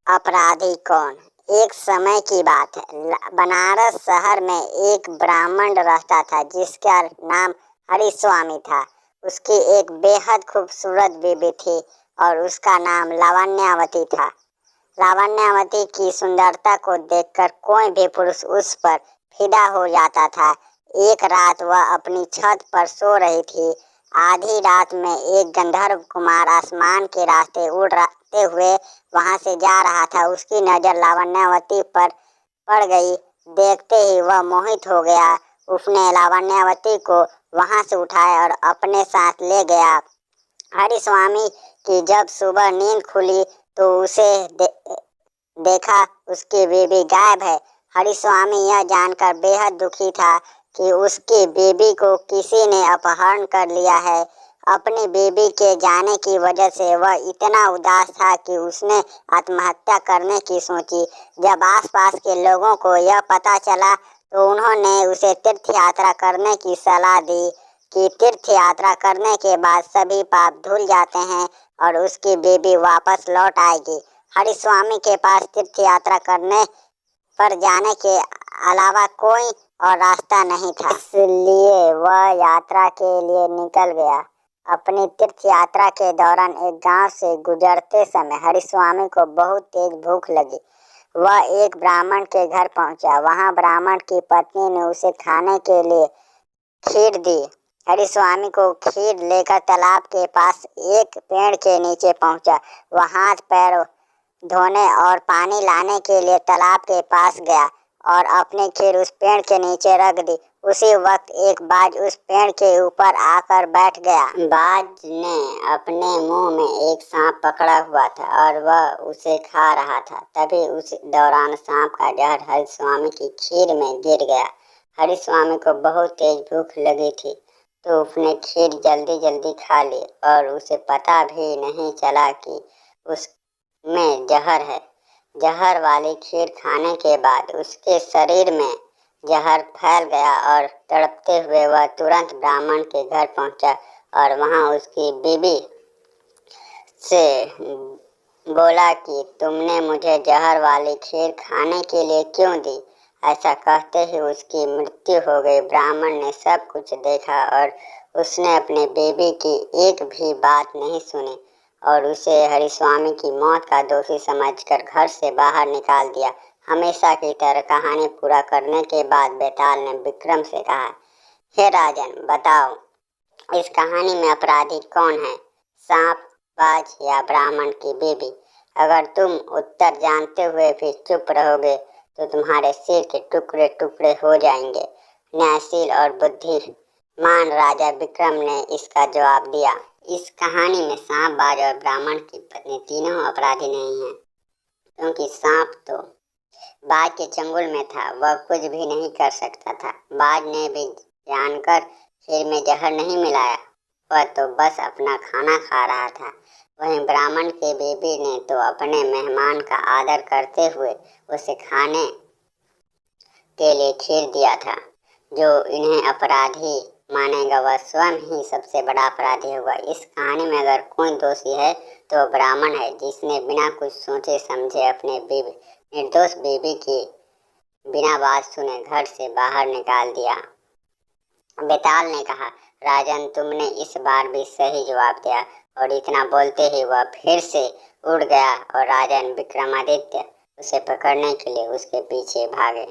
अपराधी कौन। एक समय की बात है, बनारस शहर में एक ब्राह्मण रहता था जिसका नाम हरिस्वामी था। उसकी एक बेहद खूबसूरत बीवी थी और उसका नाम लावण्यावती था। लावण्यावती की सुंदरता को देखकर कोई भी पुरुष उस पर फिदा हो जाता था। एक रात वह अपनी छत पर सो रही थी। आधी रात में एक गंधर्व कुमार आसमान के रास्ते उड़ते हुए वहां से जा रहा था। उसकी नजर लावण्यावती पर पड़ गई। देखते ही वह मोहित हो गया। उसने लावण्यावती को वहां से उठाया और अपने साथ ले गया। हरिस्वामी की जब सुबह नींद खुली तो उसे देखा उसकी बीवी गायब है। हरिस्वामी यह जानकर बेहद दुखी था कि उसकी बीवी को किसी ने अपहरण कर लिया है। अपनी बीवी के जाने की वजह से वह इतना उदास था कि उसने आत्महत्या करने की सोची। जब आसपास के लोगों को यह पता चला तो उन्होंने उसे तीर्थ यात्रा करने की सलाह दी कि तीर्थ यात्रा करने के बाद सभी पाप धुल जाते हैं और उसकी बीवी वापस लौट आएगी। हरिस्वामी के पास तीर्थ यात्रा करने पर जाने के अलावा कोई और रास्ता नहीं था, इसलिए वह यात्रा के लिए निकल गया। अपनी तीर्थ यात्रा के दौरान एक गांव से गुजरते समय हरिस्वामी को बहुत तेज भूख लगी। वह एक ब्राह्मण के घर पहुंचा। वहां ब्राह्मण की पत्नी ने उसे खाने के लिए खीर दी। हरिस्वामी को खीर लेकर तालाब के पास एक पेड़ के नीचे पहुंचा। वह हाथ पैर धोने और पानी लाने के लिए तालाब के पास गया और अपनी खीर उस पेड़ के नीचे रख दी। उसी वक्त एक बाज उस पेड़ के ऊपर आकर बैठ गया। बाज ने अपने मुंह में एक सांप पकड़ा हुआ था और वह उसे खा रहा था। तभी उस दौरान सांप का जहर हरिस्वामी की खीर में गिर गया। हरिस्वामी को बहुत तेज भूख लगी थी तो उसने खीर जल्दी जल्दी खा ली और उसे पता भी नहीं चला कि उसमें जहर है। जहर वाली खीर खाने के बाद उसके शरीर में जहर फैल गया और तड़पते हुए वह तुरंत ब्राह्मण के घर पहुंचा और वहां उसकी बीवी से बोला कि तुमने मुझे जहर वाली खीर खाने के लिए क्यों दी। ऐसा कहते ही उसकी मृत्यु हो गई। ब्राह्मण ने सब कुछ देखा और उसने अपने बीवी की एक भी बात नहीं सुनी और उसे हरिस्वामी की मौत का दोषी समझकर घर से बाहर निकाल दिया। हमेशा की तरह कहानी पूरा करने के बाद बेताल ने विक्रम से कहा, हे राजन, बताओ इस कहानी में अपराधी कौन है, सांप, बाज या ब्राह्मण की बीवी। अगर तुम उत्तर जानते हुए भी चुप रहोगे तो तुम्हारे सिर के टुकड़े टुकड़े हो जाएंगे। न्यायशील और बुद्धिमान राजा विक्रम ने इसका जवाब दिया। इस कहानी में सांप, बाज और ब्राह्मण की पत्नी तीनों अपराधी नहीं हैं, क्योंकि सांप तो बाज के चंगुल में था, वह कुछ भी नहीं कर सकता था। बाज ने भी जानकर खीर में जहर नहीं मिलाया, वह तो बस अपना खाना खा रहा था। वहीं ब्राह्मण के बीवी ने तो अपने मेहमान का आदर करते हुए उसे खाने के लिए खीर दिया था। जो इन्हें अपराधी मानेगा वह स्वयं ही सबसे बड़ा अपराधी होगा। इस कहानी में अगर कोई दोषी है तो ब्राह्मण है, जिसने बिना कुछ सोचे समझे अपने निर्दोष बीवी की बिना बात सुने घर से बाहर निकाल दिया। बेताल ने कहा, राजन, तुमने इस बार भी सही जवाब दिया। और इतना बोलते ही वह फिर से उड़ गया और राजन विक्रमादित्य उसे पकड़ने के लिए उसके पीछे भागे।